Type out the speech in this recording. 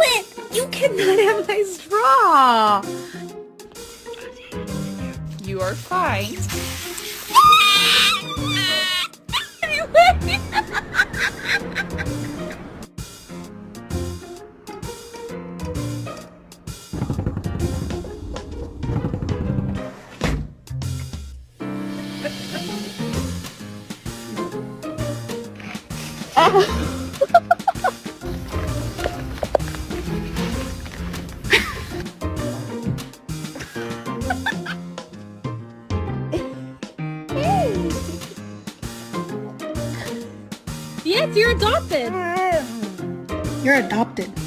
it! You cannot have my straw! You are fine. Yes, you're adopted. You're adopted.